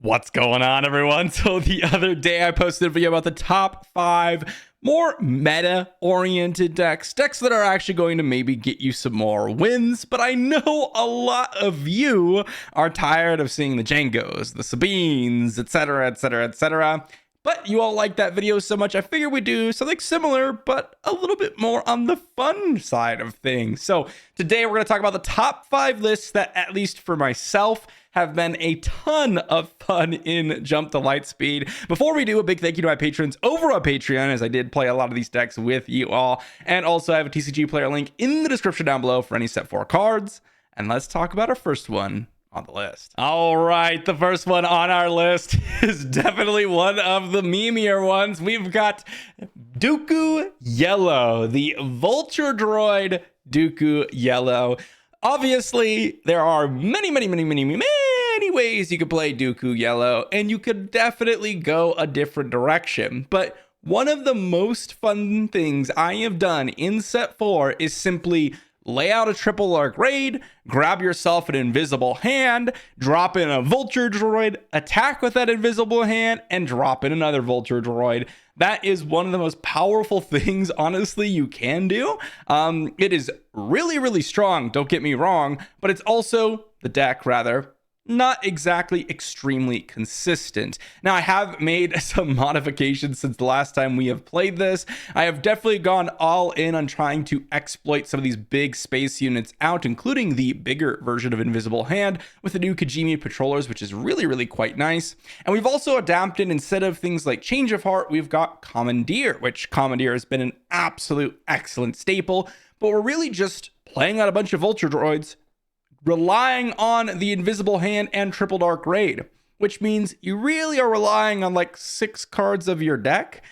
What's going on, everyone? So the other day I posted a video about the top 5 more meta-oriented decks that are actually going to maybe get you some more wins, but I know a lot of you are tired of seeing the Jangos, the Sabines, etc, etc, etc. But you all like that video so much, I figured we'd do something similar, but a little bit more on the fun side of things. So today we're going to talk about the top 5 lists that, at least for myself, have been a ton of fun in Jump to Lightspeed. Before we do, a big thank you to my patrons over on Patreon, as I did play a lot of these decks with you all. And also I have a TCG player link in the description down below for any set 4 cards. And let's talk about our first one on the list. All right, the first one on our list is definitely one of the memeier ones. We've got Dooku Yellow, the Vulture Droid Dooku Yellow. Obviously, there are many ways you could play Dooku Yellow, and you could definitely go a different direction. But one of the most fun things I have done in set 4 is simply lay out a triple arc raid, grab yourself an invisible hand, drop in a vulture droid, attack with that invisible hand, and drop in another vulture droid. That is one of the most powerful things, honestly, you can do. It is really strong, don't get me wrong, but it's also, the deck rather, not exactly extremely consistent. Now, I have made some modifications since the last time we have played this. I have definitely gone all in on trying to exploit some of these big space units out, including the bigger version of Invisible Hand with the new Kijimi Patrollers, which is really quite nice. And we've also adapted, instead of things like Change of Heart, we've got Commandeer, which Commandeer has been an absolute excellent staple, but we're really just playing out a bunch of Vulture Droids, relying on the Invisible Hand and Triple Dark Raid, which means you really are relying on like 6 cards of your deck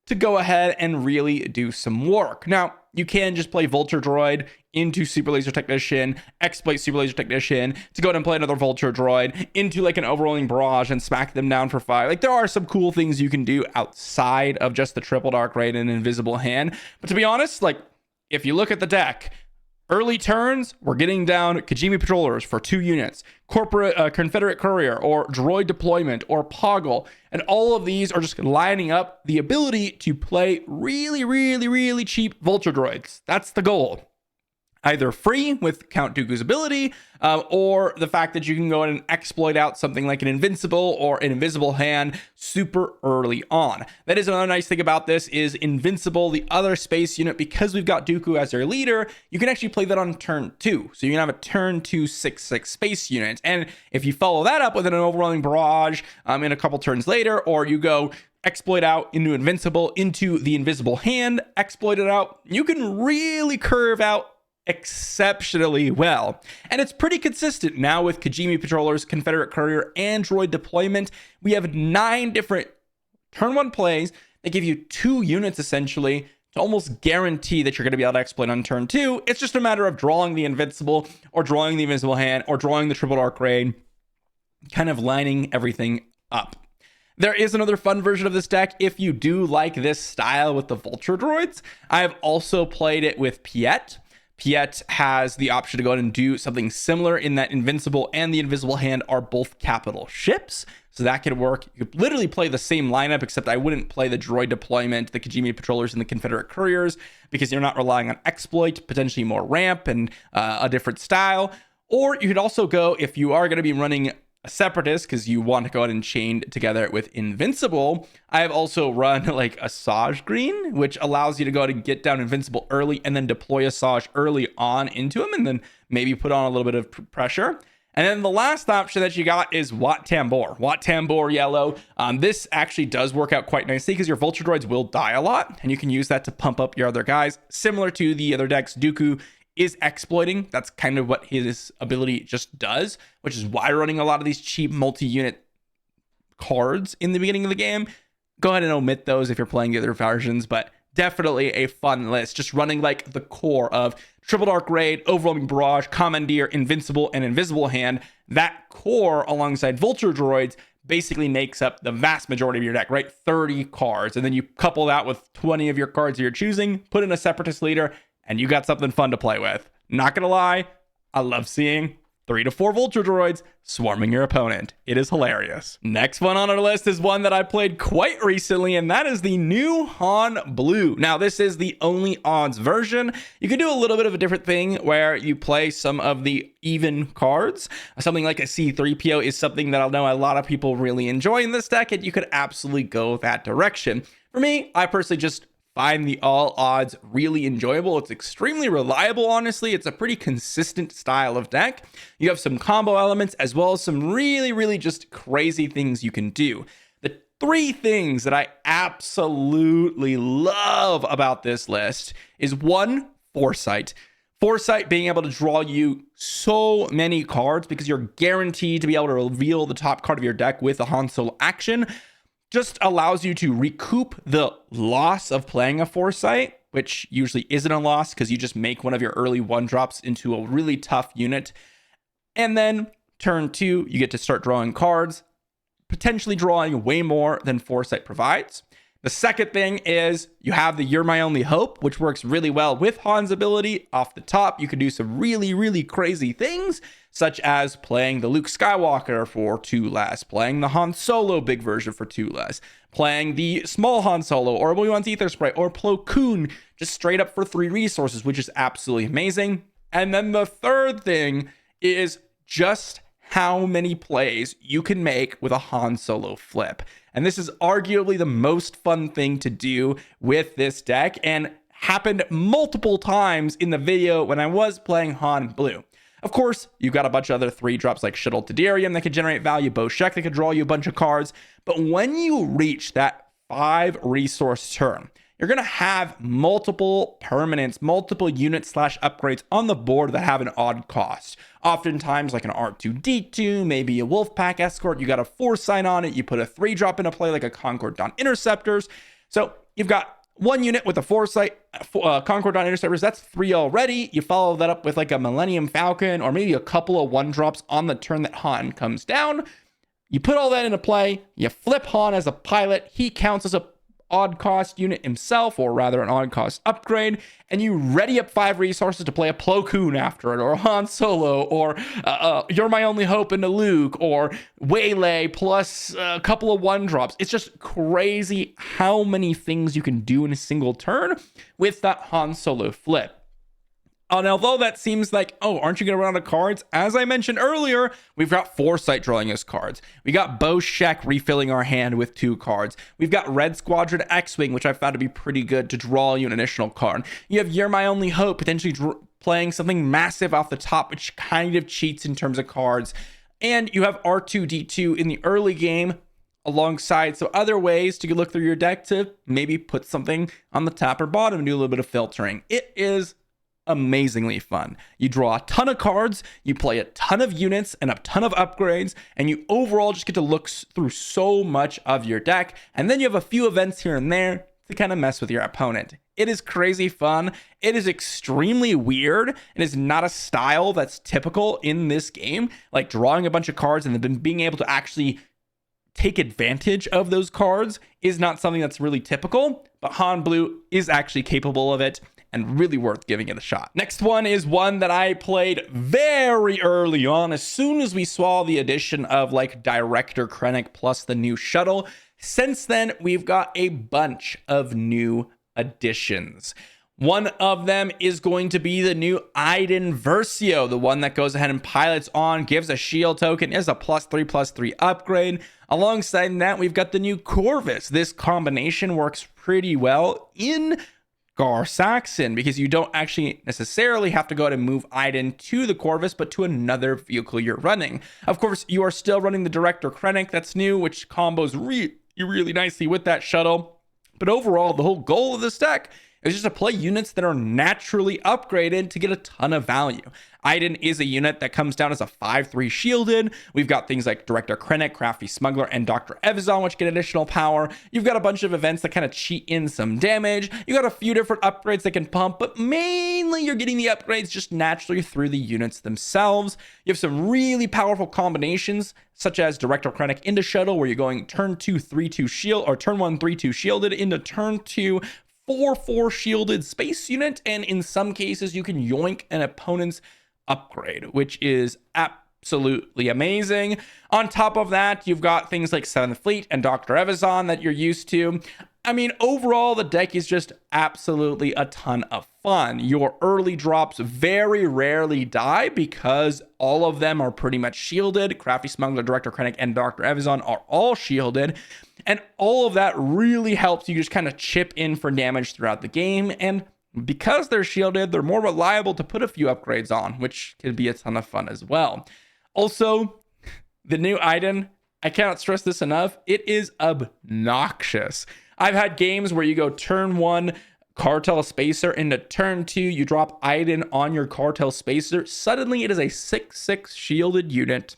to go ahead and really do some work. Now, you can just play Vulture Droid into Super Laser Technician, exploit Super Laser Technician to go ahead and play another Vulture Droid into like an Overwhelming Barrage and smack them down for 5. Like, there are some cool things you can do outside of just the Triple Dark Raid and Invisible Hand. But to be honest, like, if you look at the deck, early turns, we're getting down Kijimi Patrollers for 2 units, Confederate Courier, or Droid Deployment, or Poggle. And all of these are just lining up the ability to play really cheap Vulture Droids. That's the goal. Either free with Count Dooku's ability, or the fact that you can go in and exploit out something like an Invincible or an Invisible Hand super early on. That is another nice thing about this is Invincible, the other space unit, because we've got Dooku as our leader, you can actually play that on turn 2. So you can have a turn 2 6/6 space unit. And if you follow that up with an Overwhelming Barrage in a couple turns later, or you go exploit out into Invincible, into the Invisible Hand, exploit it out, you can really curve out exceptionally well. And it's pretty consistent now with Kijimi Patrollers, Confederate Courier, and Droid Deployment. We have 9 different turn 1 plays that give you 2 units essentially to almost guarantee that you're going to be able to exploit on turn 2. It's just a matter of drawing the Invincible, or drawing the Invisible Hand, or drawing the Triple Dark Raid, kind of lining everything up. There is another fun version of this deck if you do like this style with the Vulture Droids. I have also played it with Piet. Piet has the option to go ahead and do something similar in that Invincible and the Invisible Hand are both capital ships. So that could work. You could literally play the same lineup, except I wouldn't play the Droid Deployment, the Kijimi Patrollers, and the Confederate Couriers, because you're not relying on exploit, potentially more ramp, and a different style. Or you could also go, if you are going to be running a Separatist, because you want to go ahead and chain together with Invincible, I have also run like a Saj Green, which allows you to go ahead and get down Invincible early and then deploy a Saj early on into him, and then maybe put on a little bit of pressure. And then the last option that you got is Wat Tambor Yellow. This actually does work out quite nicely because your Vulture Droids will die a lot, and you can use that to pump up your other guys. Similar to the other decks, Dooku is exploiting. That's kind of what his ability just does, which is why running a lot of these cheap multi-unit cards in the beginning of the game. Go ahead and omit those if you're playing the other versions, but definitely a fun list. Just running like the core of Triple Dark Raid, Overwhelming Barrage, Commandeer, Invincible, and Invisible Hand. That core alongside Vulture Droids basically makes up the vast majority of your deck, right? 30 cards. And then you couple that with 20 of your cards you're choosing, put in a Separatist leader, and you got something fun to play with. Not gonna lie, I love seeing 3 to 4 Vulture Droids swarming your opponent. It is hilarious. Next one on our list is one that I played quite recently, and that is the new Han Blue. Now, this is the only odds version. You can do a little bit of a different thing where you play some of the even cards. Something like a C-3PO is something that I know a lot of people really enjoy in this deck, and you could absolutely go that direction. For me, I personally just find the all odds really enjoyable. It's extremely reliable, honestly. It's a pretty consistent style of deck. You have some combo elements as well as some really just crazy things you can do. The 3 things that I absolutely love about this list is 1, Foresight. Foresight being able to draw you so many cards because you're guaranteed to be able to reveal the top card of your deck with a Han Solo action. Just allows you to recoup the loss of playing a Foresight, which usually isn't a loss because you just make one of your early 1-drops into a really tough unit. And then turn 2, you get to start drawing cards, potentially drawing way more than Foresight provides. The second thing is you have the You're My Only Hope, which works really well with Han's ability. Off the top, you can do some really crazy things, such as playing the Luke Skywalker for 2 less, playing the Han Solo big version for 2 less, playing the small Han Solo or Obi-Wan's Ether Sprite or Plo Koon just straight up for 3 resources, which is absolutely amazing. And then the third thing is just how many plays you can make with a Han Solo flip. And this is arguably the most fun thing to do with this deck and happened multiple times in the video when I was playing Han Blue. Of course, you've got a bunch of other 3-drops like Shuttle Tadarium that can generate value, Bo Shek that can draw you a bunch of cards. But when you reach that 5 resource turn, you're going to have multiple permanents, multiple units / upgrades on the board that have an odd cost. Oftentimes like an R2-D2, maybe a Wolfpack Escort, you got a Foresight on it, you put a 3-drop into play like a Concord Dawn Interceptors. So you've got 1 unit with a Foresight, Concord Dawn Interceptors, that's 3 already. You follow that up with like a Millennium Falcon or maybe a couple of 1-drops on the turn that Han comes down. You put all that into play, you flip Han as a pilot, he counts as a odd cost unit himself, or rather an odd cost upgrade, and you ready up 5 resources to play a Plo Koon after it, or Han Solo, or You're My Only Hope into Luke, or Waylay plus a couple of 1-drops. It's just crazy how many things you can do in a single turn with that Han Solo flip. And although that seems like, oh, aren't you going to run out of cards? As I mentioned earlier, we've got Foresight drawing us cards. We got Bo Shek refilling our hand with 2 cards. We've got Red Squadron X-Wing, which I found to be pretty good to draw you an additional card. You have You're My Only Hope, potentially playing something massive off the top, which kind of cheats in terms of cards. And you have R2-D2 in the early game, alongside some other ways to look through your deck to maybe put something on the top or bottom and do a little bit of filtering. It is amazingly fun. You draw a ton of cards, you play a ton of units and a ton of upgrades, and you overall just get to look through so much of your deck. And then you have a few events here and there to kind of mess with your opponent. It is crazy fun. It is extremely weird. It is not a style that's typical in this game, like drawing a bunch of cards and then being able to actually take advantage of those cards is not something that's really typical, but Han Blue is actually capable of it and really worth giving it a shot. Next one is one that I played very early on, as soon as we saw the addition of like Director Krennic plus the new shuttle. Since then, we've got a bunch of new additions. One of them is going to be the new Iden Versio, the one that goes ahead and pilots on, gives a shield token, is a +3/+3 upgrade. Alongside that, we've got the new Corvus. This combination works pretty well in Gar Saxon because you don't actually necessarily have to go ahead and move Iden to the Corvus, but to another vehicle you're running. Of course, you are still running the Director Krennic that's new, which combos really nicely with that shuttle. But overall, the whole goal of this deck is just to play units that are naturally upgraded to get a ton of value. Iden is a unit that comes down as a 5/3 shielded. We've got things like Director Krennic, Crafty Smuggler, and Dr. Evazan, which get additional power. You've got a bunch of events that kind of cheat in some damage. You got a few different upgrades that can pump, but mainly you're getting the upgrades just naturally through the units themselves. You have some really powerful combinations, such as Director Krennic into Shuttle, where you're going turn 2, 3/2 shield, or turn 1, 3/2 shielded into turn 2, 4/4 shielded space unit, and in some cases you can yoink an opponent's upgrade, which is absolutely amazing. On top of that, you've got things like 7th Fleet and Dr. Evazan that you're used to. I mean, overall, the deck is just absolutely a ton of fun. Your early drops very rarely die because all of them are pretty much shielded. Crafty Smuggler, Director Krennic, and Dr. Evazan are all shielded. And all of that really helps you just kind of chip in for damage throughout the game. And because they're shielded, they're more reliable to put a few upgrades on, which can be a ton of fun as well. Also, the new Iden, I cannot stress this enough, it is obnoxious. I've had games where you go turn 1, Cartel Spacer, into turn 2, you drop Iden on your Cartel Spacer. Suddenly it is a 6/6 shielded unit.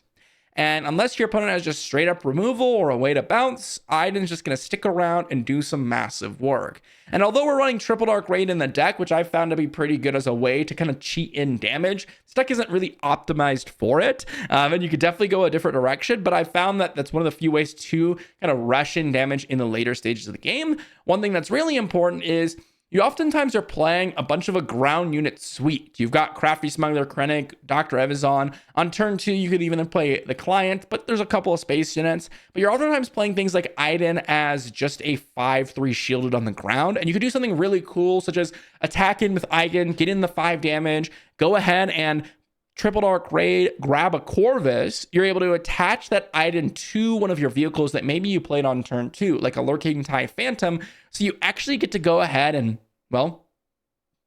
And unless your opponent has just straight up removal or a way to bounce, Iden's just going to stick around and do some massive work. And although we're running Triple Dark Raid in the deck, which I've found to be pretty good as a way to kind of cheat in damage, this deck isn't really optimized for it. And you could definitely go a different direction, but I found that that's one of the few ways to kind of rush in damage in the later stages of the game. One thing that's really important is you oftentimes are playing a bunch of a ground unit suite. You've got Crafty Smuggler, Krennic, Dr. Evazan. On turn 2, you could even play the Client, but there's a couple of space units. But you're oftentimes playing things like Iden as just a 5/3 shielded on the ground. And you could do something really cool, such as attack in with Iden, get in the 5 damage, go ahead and Triple Dark Raid, grab a Corvus. You're able to attach that Iden to one of your vehicles that maybe you played on turn 2, like a Lurking TIE Phantom. So you actually get to go ahead and, well,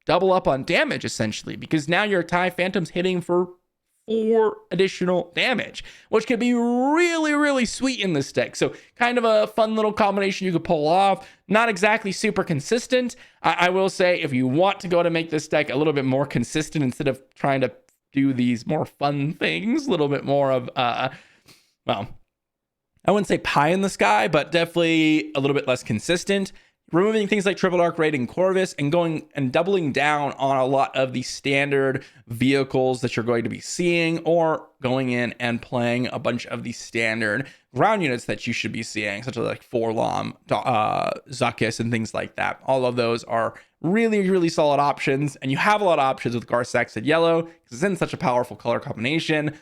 double up on damage, essentially, because now your TIE Phantom's hitting for 4 additional damage, which could be really, really sweet in this deck. So kind of a fun little combination you could pull off. Not exactly super consistent. I will say, if you want to go to make this deck a little bit more consistent instead of trying to do these more fun things, a little bit more of, well, I wouldn't say pie in the sky, but definitely a little bit less consistent. Removing things like Triple Dark Raid and Corvus and going and doubling down on a lot of the standard vehicles that you're going to be seeing, or going in and playing a bunch of the standard ground units that you should be seeing, such as like Forlom, Zuckuss, and things like that. All of those are really, really solid options, and you have a lot of options with Gar Yellow because it's in such a powerful color combination.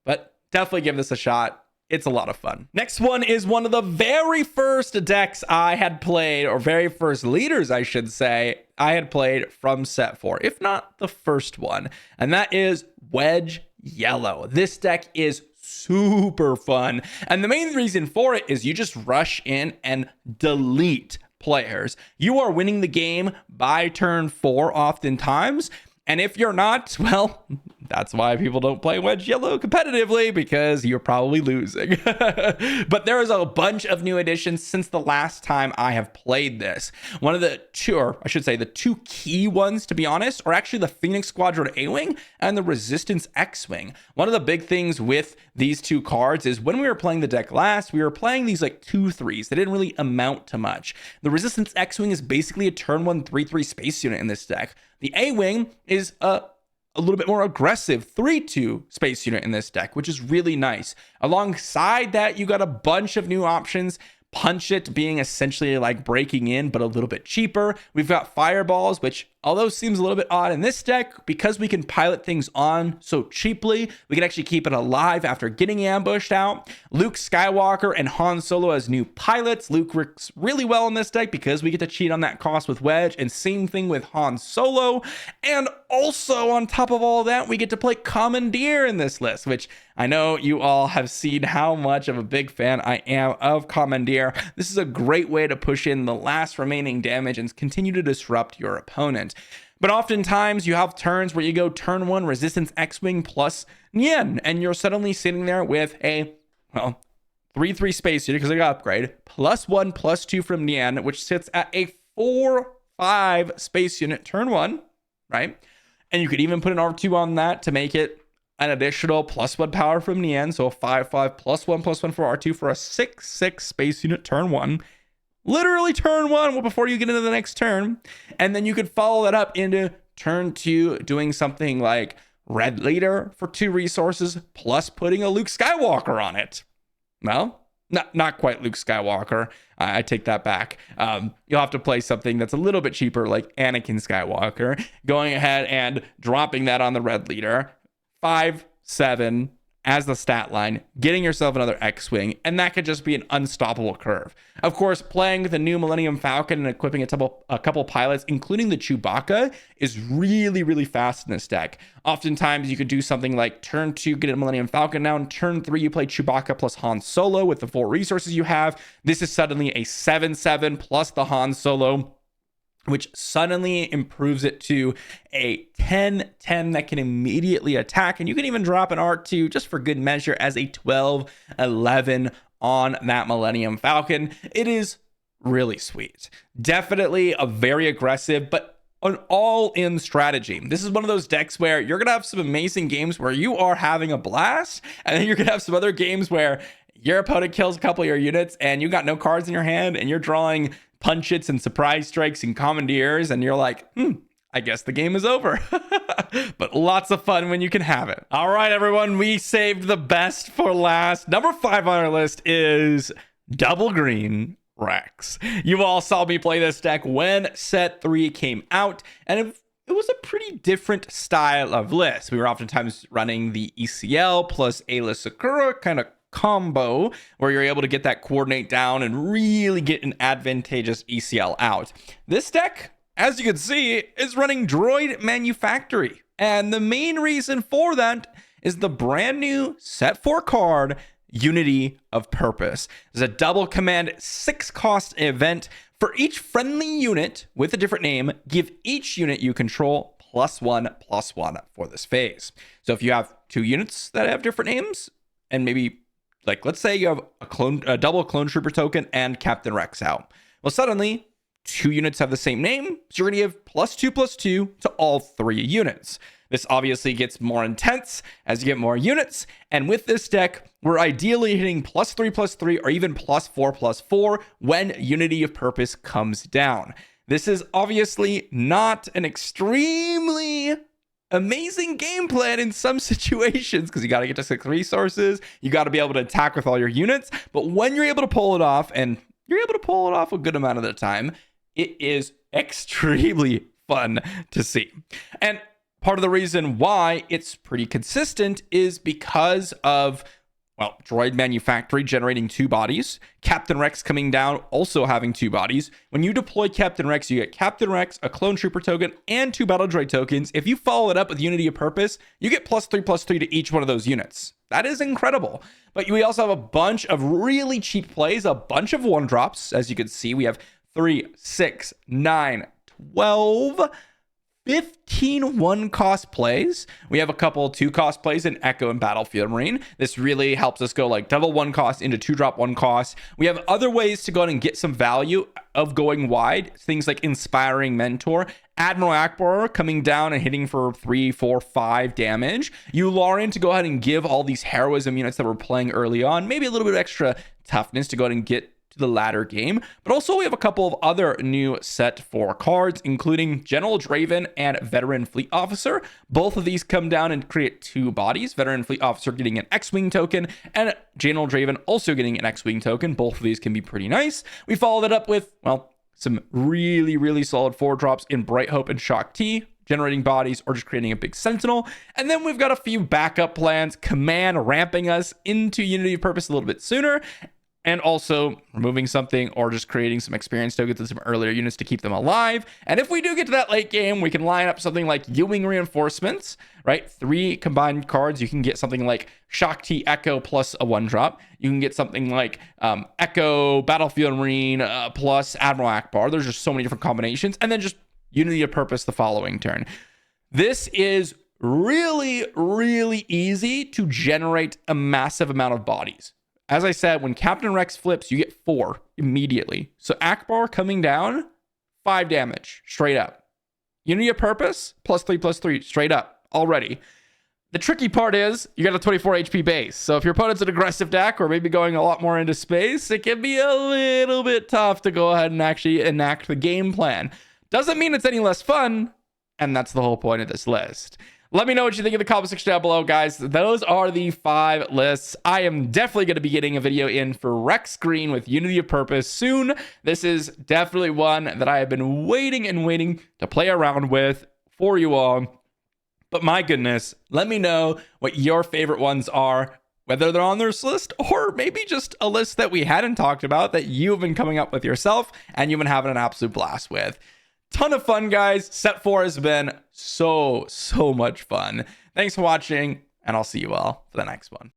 But definitely give this a shot. It's a lot of fun. Next one is one of the very first decks I had played, or very first leaders, I should say, I had played from set 4, if not the first one. And that is Wedge Yellow. This deck is super fun. And the main reason for it is you just rush in and delete players. You are winning the game by turn 4 oftentimes. And if you're not, well, that's why people don't play Wedge Yellow competitively, because you're probably losing. But there is a bunch of new additions since the last time I have played this. One of the two, or I should say the 2 key ones, to be honest, are actually the Phoenix Squadron A-Wing and the Resistance X-Wing. One of the big things with these 2 cards is when we were playing the deck last, we were playing these like 2/3s. They didn't really amount to much. The Resistance X-Wing is basically a turn 1 3/3 space unit in this deck. The A-Wing is a little bit more aggressive 3/2 space unit in this deck, which is really nice. Alongside that, you got a bunch of new options. Punch It being essentially like breaking in, but a little bit cheaper. We've got Fireballs, which although seems a little bit odd in this deck, because we can pilot things on so cheaply, we can actually keep it alive after getting ambushed out. Luke Skywalker and Han Solo as new pilots. Luke works really well in this deck because we get to cheat on that cost with Wedge, and same thing with Han Solo. And also on top of all that, we get to play Commandeer in this list, which I know you all have seen how much of a big fan I am of Commandeer. This is a great way to push in the last remaining damage and continue to disrupt your opponent. But oftentimes you have turns where you go turn 1 Resistance X-Wing plus Nien, and you're suddenly sitting there with a, well, 3/3 space unit because I got upgrade, +1/+2 from Nien, which sits at a 4/5 space unit turn 1, right? And you could even put an R2 on that to make it an additional +1 power from Nien, so a 5/5 +1/+1 for R2 for a 6/6 space unit turn 1. Literally turn 1 before you get into the next turn. And then you could follow that up into turn 2, doing something like Red Leader for 2 resources, plus putting a Luke Skywalker on it. Well, not quite Luke Skywalker. I take that back. You'll have to play something that's a little bit cheaper, like Anakin Skywalker, going ahead and dropping that on the Red Leader. 5-7 as the stat line, getting yourself another X-Wing, and that could just be an unstoppable curve. Of course, playing the new Millennium Falcon and equipping a couple pilots, including the Chewbacca, is really, really fast in this deck. Oftentimes, you could do something like turn 2, get a Millennium Falcon down, turn 3, you play Chewbacca plus Han Solo with the 4 resources you have. This is suddenly a 7-7 plus the Han Solo, which suddenly improves it to a 10-10 that can immediately attack. And you can even drop an R2 just for good measure as a 12-11 on that Millennium Falcon. It is really sweet. Definitely a very aggressive, but an all-in strategy. This is one of those decks where you're going to have some amazing games where you are having a blast, and then you're going to have some other games where your opponent kills a couple of your units and you got no cards in your hand and you're drawing punch-its and surprise strikes and commandeers, and you're like, I guess the game is over. But lots of fun when you can have it. All right, everyone, we saved the best for last. Number 5 on our list is Double Green Rex. You all saw me play this deck when set 3 came out, and it was a pretty different style of list. We were oftentimes running the ECL plus Ayla Sakura kind of combo where you're able to get that coordinate down and really get an advantageous ECL out. This deck, as you can see, is running Droid Manufactory. And the main reason for that is the brand new set 4 card, Unity of Purpose. It's a double command 6-cost event. For each friendly unit with a different name, give each unit you control +1/+1 for this phase. So if you have 2 units that have different names, and maybe like, let's say you have a double clone trooper token and Captain Rex out. Well, suddenly 2 units have the same name, so you're gonna give +2/+2 to all 3 units. This obviously gets more intense as you get more units. And with this deck, we're ideally hitting +3/+3 or even +4/+4 when Unity of Purpose comes down. This is obviously not an extremely amazing game plan in some situations because you got to get to 6 resources, you got to be able to attack with all your units, but when you're able to pull it off, and you're able to pull it off a good amount of the time, it is extremely fun to see. And part of the reason why it's pretty consistent is because of, well, Droid Manufactory generating 2 bodies, Captain Rex coming down also having 2 bodies. When you deploy Captain Rex, you get Captain Rex, a clone trooper token, and 2 battle droid tokens. If you follow it up with Unity of Purpose, you get +3/+3 to each one of those units. That is incredible. But we also have a bunch of really cheap plays, a bunch of 1-drops. As you can see, we have 3, 6, 9, 12, 15 1-cost plays. We have a couple 2-cost plays in Echo and Battlefield Marine. This really helps us go like double 1-cost into 2-drop 1-cost. We have other ways to go ahead and get some value of going wide. Things like Inspiring Mentor, Admiral Akbar coming down and hitting for 3, 4, 5 damage. Yularian to go ahead and give all these heroism units that we're playing early on maybe a little bit of extra toughness to go ahead and get to the latter game. But also we have a couple of other new set 4 cards, including General Draven and Veteran Fleet Officer. Both of these come down and create 2 bodies. Veteran Fleet Officer getting an X-Wing token, and General Draven also getting an X-Wing token. Both of these can be pretty nice. We follow that up with, well, some really, really solid 4-drops in Bright Hope and Shock T, generating bodies or just creating a big Sentinel. And then we've got a few backup plans, Command ramping us into Unity of Purpose a little bit sooner, and also removing something or just creating some experience tokens and some earlier units to keep them alive. And if we do get to that late game, we can line up something like Ewing Reinforcements, right? 3 combined cards. You can get something like Shock T Echo plus a 1-drop. You can get something like Echo, Battlefield Marine plus Admiral Akbar. There's just so many different combinations. And then just Unity of Purpose the following turn. This is really, really easy to generate a massive amount of bodies. As I said, when Captain Rex flips, you get 4 immediately. So Akbar coming down, 5 damage, straight up. Unity of Purpose, +3/+3, straight up, already. The tricky part is, you got a 24 HP base. So if your opponent's an aggressive deck, or maybe going a lot more into space, it can be a little bit tough to go ahead and actually enact the game plan. Doesn't mean it's any less fun, and that's the whole point of this list. Let me know what you think in the comment section down below, guys. Those are the 5 lists. I am definitely going to be getting a video in for Rex Green with Unity of Purpose soon. This is definitely one that I have been waiting and waiting to play around with for you all. But my goodness, let me know what your favorite ones are, whether they're on this list or maybe just a list that we hadn't talked about that you've been coming up with yourself and you've been having an absolute blast with. Ton of fun, guys. Set 4 has been so much fun. Thanks for watching, and I'll see you all for the next one.